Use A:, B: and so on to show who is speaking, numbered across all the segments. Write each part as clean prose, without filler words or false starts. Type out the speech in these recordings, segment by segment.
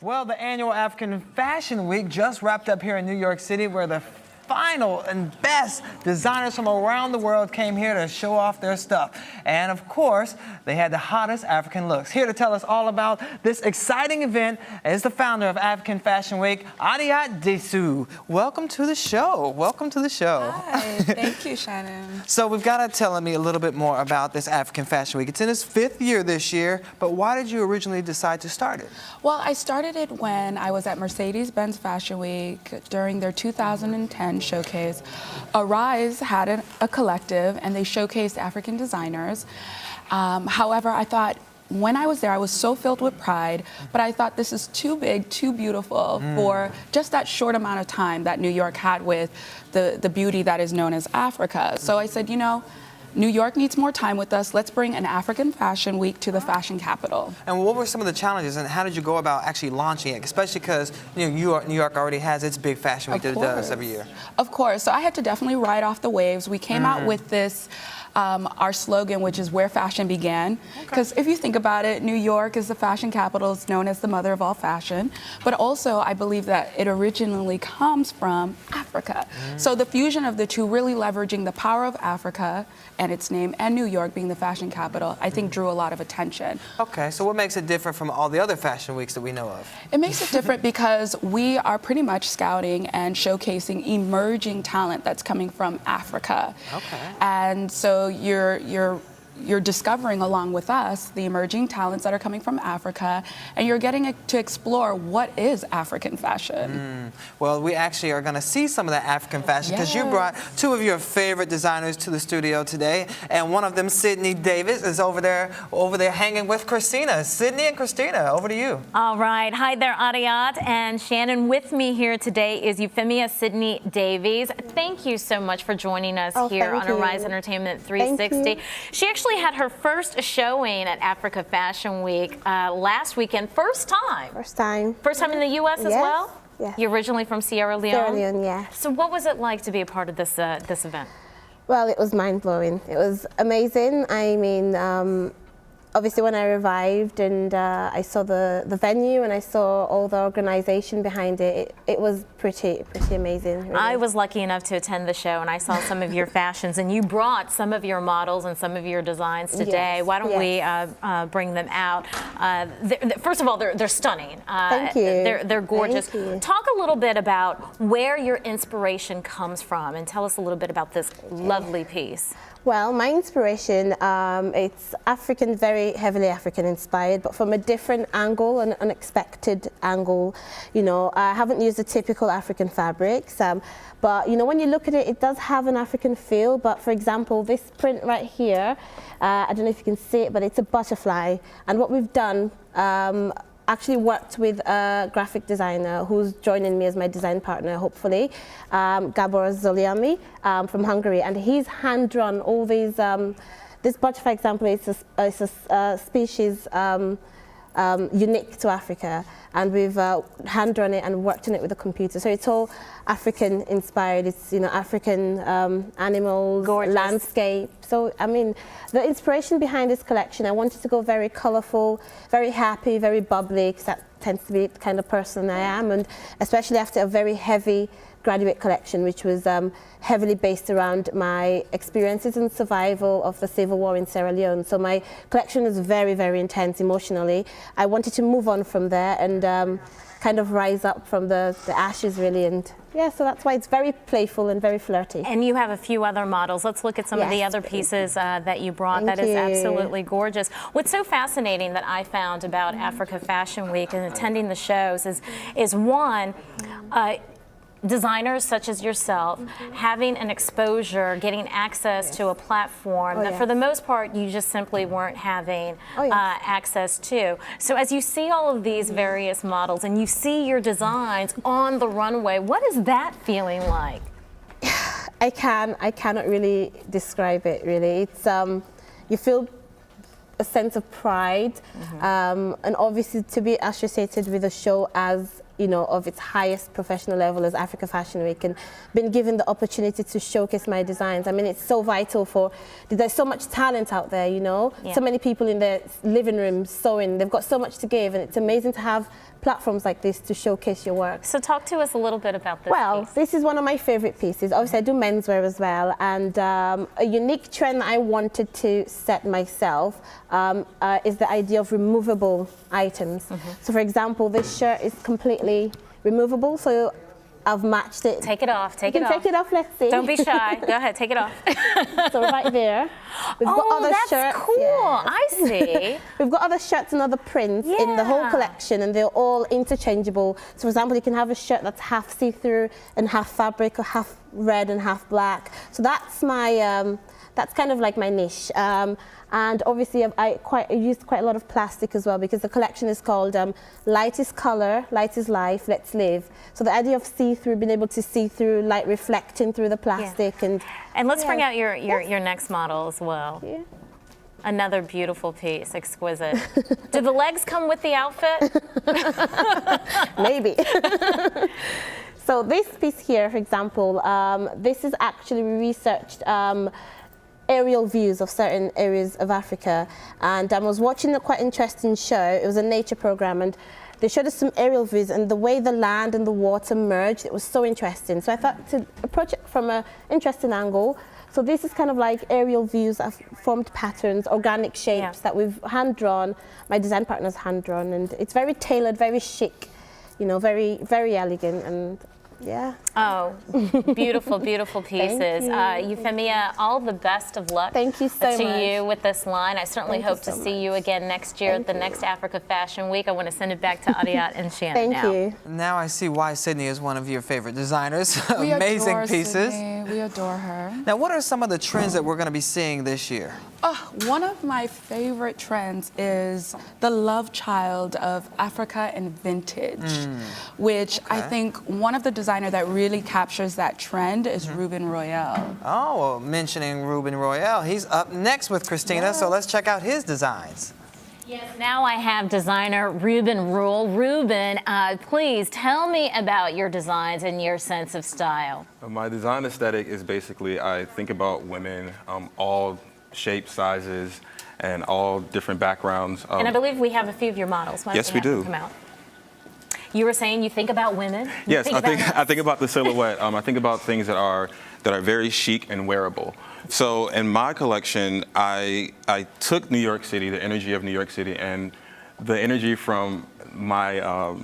A: Well, the annual African Fashion Week just wrapped up here in New York City, where the final and best designers from around the world came here to show off their stuff. And of course, they had the hottest African looks. Here to tell us all about this exciting event is the founder of African Fashion Week, Adiat Desu. Welcome to the show. Welcome to the show.
B: Hi, thank you, Shannon.
A: So we've got to tell me a little bit more about this African Fashion Week. It's in its 5th year this year, but why did you originally decide to start it?
B: Well, I started it when I was at Mercedes-Benz Fashion Week during their 2010 showcase. Arise had a collective, and they showcased African designers. However, I thought, when I was there, I was so filled with pride, but I thought this is too big, too beautiful for just that short amount of time that New York had with the beauty that is known as Africa. So I said, you know, New York needs more time with us. Let's bring an African Fashion Week to the fashion capital.
A: And what were some of the challenges, and how did you go about actually launching it? Especially because New York already has its big fashion week that it does every year.
B: Of course. So I had to definitely ride off the waves. We came out with this, our slogan, which is where fashion began. Because if you think about it, New York is the fashion capital. It's known as the mother of all fashion. But also, I believe that it originally comes from Africa. So the fusion of the two, really leveraging the power of Africa and its name, and New York being the fashion capital, I think drew a lot of attention.
A: Okay, so what makes it different from all the other fashion weeks that we know of?
B: It makes it different because we are pretty much scouting and showcasing emerging talent that's coming from Africa.
A: Okay.
B: And so you're discovering along with us the emerging talents that are coming from Africa, and you're getting to explore what is African fashion.
A: Well, we actually are going to see some of that African fashion because you brought two of your favorite designers to the studio today, and one of them, Sydney Davis, is over there hanging with Christina. Sydney and Christina, over to you.
C: All right. Hi there, Adiat and Shannon. With me here today is Euphemia Sydney Davies. Thank you so much for joining us here on Arise Entertainment 360. She actually had her first showing at Africa Fashion Week last weekend. First time.
D: First time.
C: First time in the U.S. as well?
D: Yes.
C: You're originally from Sierra Leone?
D: Sierra Leone, yes.
C: So what was it like to be a part of this this event?
D: Well, it was mind-blowing. It was amazing. I mean, obviously when I arrived and I saw the venue and I saw all the organization behind it, it was pretty amazing. Really.
C: I was lucky enough to attend the show, and I saw some of your fashions, and you brought some of your models and some of your designs today.
D: Yes,
C: Why don't we bring them out? First of all, they're stunning.
D: Thank you.
C: They're gorgeous.
D: Thank you.
C: Talk a little bit about where your inspiration comes from, and tell us a little bit about this lovely piece.
D: Well, my inspiration, it's African, very heavily African inspired, but from a different angle, an unexpected angle. You know, I haven't used the typical African fabrics, but you know, when you look at it, it does have an African feel. But for example, this print right here, I don't know if you can see it, but it's a butterfly. And what we've done, actually worked with a graphic designer who's joining me as my design partner, hopefully, Gabor Zoliami from Hungary, and he's hand-drawn all these. This butterfly example is a species unique to Africa, and we've hand-drawn it and worked on it with a computer. So it's all African inspired. It's, you know, African animals, landscape. So I mean, the inspiration behind this collection, I wanted to go very colorful, very happy, very bubbly, because that tends to be the kind of person I am, and especially after a very heavy graduate collection, which was heavily based around my experiences and survival of the civil war in Sierra Leone. So my collection is very intense emotionally. I wanted to move on from there and kind of rise up from the ashes, really. And yeah, so that's why it's very playful and very flirty.
C: And you have a few other models. Let's look at some of the other pieces that you brought. That is absolutely gorgeous. What's so fascinating that I found about Africa Fashion Week and attending the shows is one, designers such as yourself having an exposure, getting access to a platform that for the most part you just simply weren't having access to. So as you see all of these various models and you see your designs on the runway, what is that feeling like?
D: I cannot really describe it, really. It's you feel a sense of pride, and obviously to be associated with a show as, you know, of its highest professional level as Africa Fashion Week, and been given the opportunity to showcase my designs. I mean, it's so vital for, there's so much talent out there, you know, so many people in their living rooms sewing, they've got so much to give, and it's amazing to have platforms like this to showcase your work.
C: So talk to us a little bit about this
D: Well,
C: piece.
D: this is one of my favorite pieces. Obviously, I do menswear as well, and a unique trend that I wanted to set myself is the idea of removable items. So, for example, this shirt is completely removable, so I've matched it.
C: Take it off, take
D: You
C: it
D: can
C: off.
D: take it off, let's see.
C: Don't be shy. Go ahead, take it off.
D: So right there. We've got
C: Oh,
D: other
C: that's
D: shirts.
C: cool.
D: Yeah.
C: I see.
D: We've got other shirts and other prints in the whole
C: Yeah.
D: collection, and they're all interchangeable. So, for example, you can have a shirt that's half see-through and half fabric, or half red and half black. So that's my, that's kind of like my niche. And obviously, I used quite a lot of plastic as well, because the collection is called Light is Color, Light is Life, Let's Live. So the idea of see-through, being able to see through light reflecting through the plastic, and
C: let's bring
D: yeah.
C: out your next model as well.
D: Yeah.
C: Another beautiful piece, exquisite. Do the legs come with the outfit?
D: Maybe. So this piece here, for example, this is actually we researched aerial views of certain areas of Africa, and I was watching a quite interesting show. It was a nature program, and they showed us some aerial views, and the way the land and the water merged, it was so interesting. So I thought to approach it from an interesting angle. So this is kind of like aerial views of formed patterns, organic shapes that we've hand drawn. My design partner's hand drawn, and it's very tailored, very chic, you know, very, very elegant, and yeah.
C: Oh, beautiful, beautiful pieces. Euphemia, all the best of luck
D: Thank you so
C: to
D: much.
C: you with this line. I certainly
D: Thank you
C: hope to
D: so
C: see you again next year at the next Africa Fashion Week. I want to send it back to Adiat and Shannon
D: Thank
C: now.
D: you.
A: Now I see why Sydney is one of your favorite designers.
B: We
A: Amazing
B: adore
A: pieces.
B: Sydney. We adore her.
A: Now, what are some of the trends that we're going to be seeing this year?
B: One of my favorite trends is the love child of Africa and vintage, which I think one of the designers that really captures that trend is Ruben Royale.
A: Oh, well, mentioning Ruben Royale, he's up next with Christina, so let's check out his designs.
C: Yes, now I have designer Ruben Rule. Ruben, please tell me about your designs and your sense of style.
E: My design aesthetic is basically, I think about women, all shapes, sizes, and all different backgrounds.
C: And I believe we have a few of your models. Why don't
E: Yes,
C: we
E: we
C: have them
E: do.
C: Come out? You were saying you think about women? You
E: Yes, I think about the silhouette. I think about things that are very chic and wearable. So in my collection, I took New York City, the energy of New York City, and the energy from my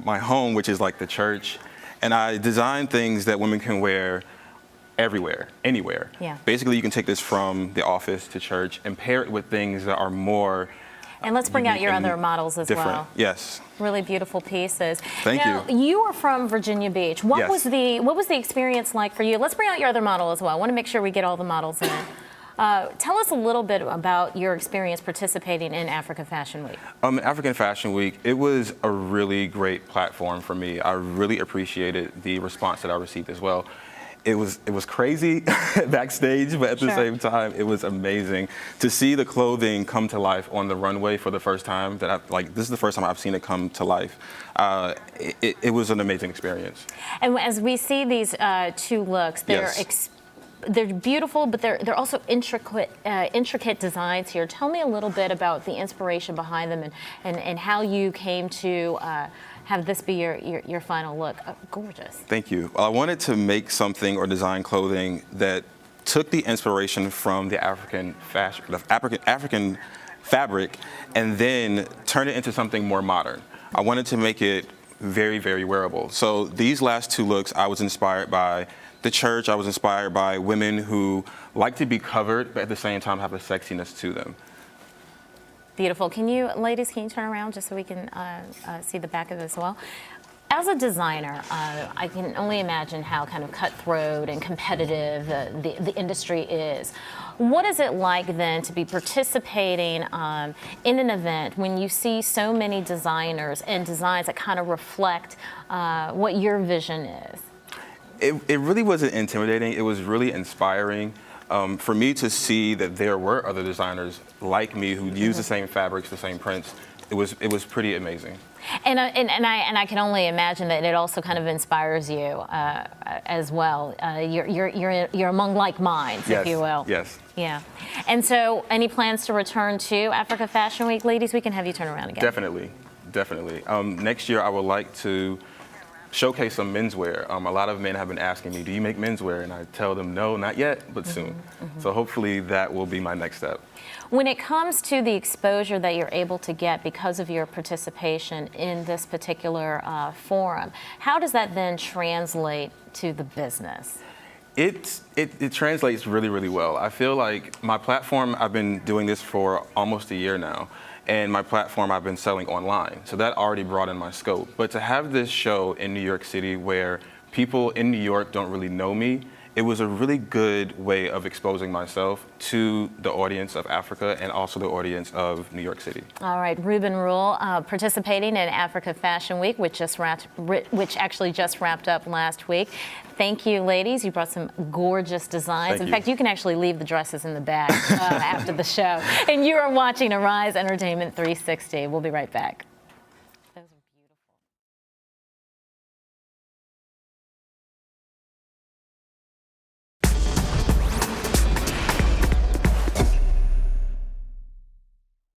E: my home, which is like the church, and I designed things that women can wear everywhere, anywhere.
C: Yeah.
E: Basically, you can take this from the office to church and pair it with things that are more.
C: And let's bring out your
E: unique and
C: other models as
E: different.
C: well.
E: Yes.
C: Really beautiful pieces.
E: Thank
C: now,
E: you.
C: You are from Virginia Beach. What
E: Yes.
C: was the experience like for you? Let's bring out your other model as well. I want to make sure we get all the models in. Tell us a little bit about your experience participating in Africa Fashion Week.
E: African Fashion Week, it was a really great platform for me. I really appreciated the response that I received as well. It was crazy backstage, but at the same time, it was amazing to see the clothing come to life on the runway for the first time. This is the first time I've seen it come to life. It was an amazing experience.
C: And as we see these two looks, they're beautiful, but they're also intricate designs here. Tell me a little bit about the inspiration behind them and how you came to have this be your final look. Gorgeous.
E: Thank you. Well, I wanted to make something or design clothing that took the inspiration from the African fashion, African fabric, and then turn it into something more modern. I wanted to make it very, very wearable. So these last two looks, I was inspired by the church. I was inspired by women who like to be covered, but at the same time have a sexiness to them.
C: Beautiful. Ladies, can you turn around just so we can see the back of it as well? As a designer, I can only imagine how kind of cutthroat and competitive the industry is. What is it like then to be participating in an event when you see so many designers and designs that kind of reflect what your vision is?
E: It really wasn't intimidating. It was really inspiring. For me to see that there were other designers like me who use the same fabrics, the same prints, it was pretty amazing.
C: And I can only imagine that it also kind of inspires you as well. You're among like minds,
E: Yes,
C: if you will.
E: yes.
C: Yeah. And so, any plans to return to Africa Fashion Week, ladies? We can have you turn around again.
E: Definitely. Definitely. Next year, I would like to showcase some menswear. A lot of men have been asking me, do you make menswear? And I tell them, no, not yet, but soon. So hopefully that will be my next step.
C: When it comes to the exposure that you're able to get because of your participation in this particular forum, how does that then translate to the business?
E: It translates really, really well. I feel like my platform, I've been doing this for almost a year now, and my platform I've been selling online. So that already broadened my scope. But to have this show in New York City where people in New York don't really know me, it was a really good way of exposing myself to the audience of Africa and also the audience of New York City.
C: All right, Ruben Rule, participating in Africa Fashion Week, which actually just wrapped up last week. Thank you, ladies. You brought some gorgeous designs. In fact, you can actually leave the dresses in the bag after the show. And you are watching Arise Entertainment 360. We'll be right back.